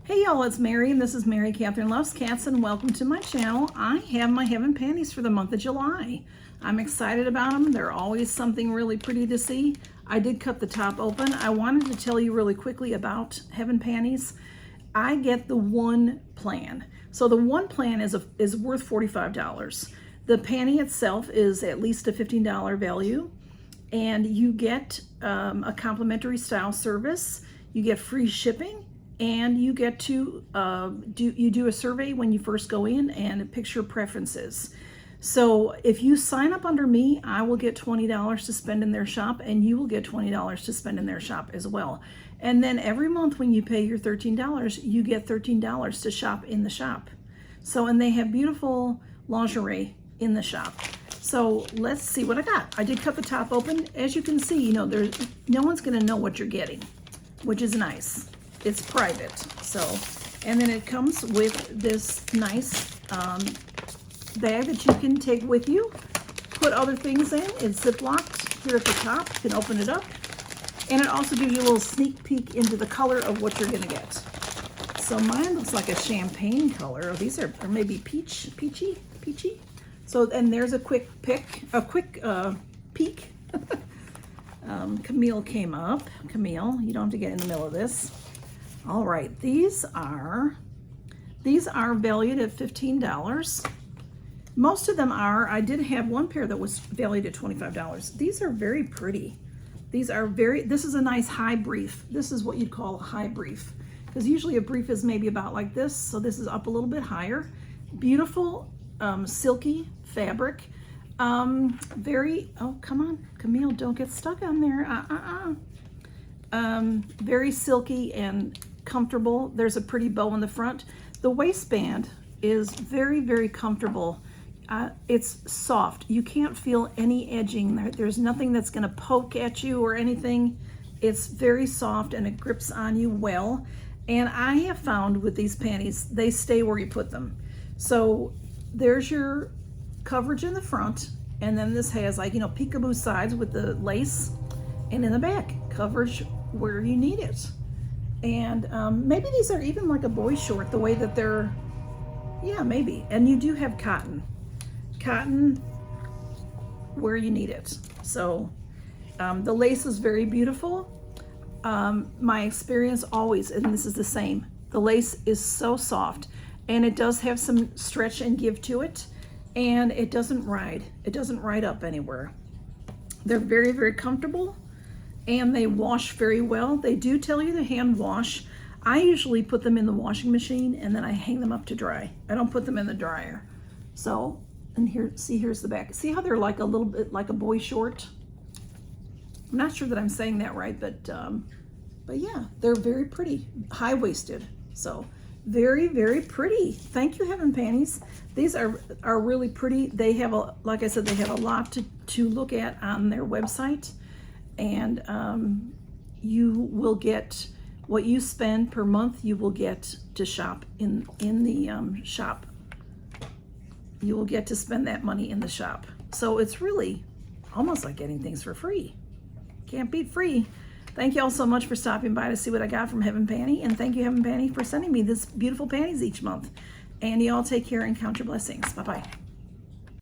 Hey y'all, it's Mary and this is Mary Catherine Loves Cats and welcome to my channel. I have my Heaven panties for the month of July. I'm excited about them. They're always something really pretty to see. I did cut the top open. I wanted to tell you really quickly about Heaven panties. I get the one plan. So the one plan is worth $45. The panty itself is at least a $15 value and you get a complimentary style service. You get free shipping. And you get to do a survey when you first go in and it picks your preferences. So if you sign up under me, I will get $20 to spend in their shop and you will get $20 to spend in their shop as well. And then every month when you pay your $13, you get $13 to shop in the shop. So, and they have beautiful lingerie in the shop. So let's see what I got. I did cut the top open. As you can see, no one's gonna know what you're getting, which is nice. It's private. So, and then it comes with this nice bag that you can take with you, put other things in. It's ziplocked here at the top. You can open it up. And it also gives you a little sneak peek into the color of what you're gonna get. So mine looks like a champagne color. These are maybe peachy. So, and there's a quick peek. Camille came up. Camille, you don't have to get in the middle of this. All right, these are valued at $15. Most of them are. I did have one pair that was valued at $25. These are very pretty. This is a nice high brief. This is what you'd call a high brief, because usually a brief is maybe about like this. So this is up a little bit higher. Beautiful silky fabric. Oh, come on, Camille, don't get stuck on there. Very silky and comfortable. There's a pretty bow in the front. The waistband is very, very comfortable. It's soft. You can't feel any edging. There's nothing that's going to poke at you or anything. It's very soft and it grips on you well. And I have found with these panties, they stay where you put them. So there's your coverage in the front, and then this has like, peekaboo sides with the lace, and in the back, coverage where you need it. And maybe these are even like a boy short, the way that they're, yeah, maybe. And you do have cotton where you need it. So the lace is very beautiful. My experience always, and this is the same, the lace is so soft, and it does have some stretch and give to it, and it doesn't ride up anywhere. They're very, very comfortable. And they wash very well. They do tell you to hand wash. I usually put them in the washing machine and then I hang them up to dry. I don't put them in the dryer. So, and here's the back. See how they're like a little bit like a boy short? I'm not sure that I'm saying that right, but yeah, they're very pretty, high-waisted. So very, very pretty. Thank you, Heaven panties. These are really pretty. They have like I said, they have a lot to look at on their website. And you will get what you spend per month. You will get to shop in the shop. You will get to spend that money in the shop. So it's really almost like getting things for free. Can't beat free. Thank you all so much for stopping by to see what I got from Heaven Panty, and thank you, Heaven Panty, for sending me this beautiful panties each month. And you all take care and count your blessings. Bye bye.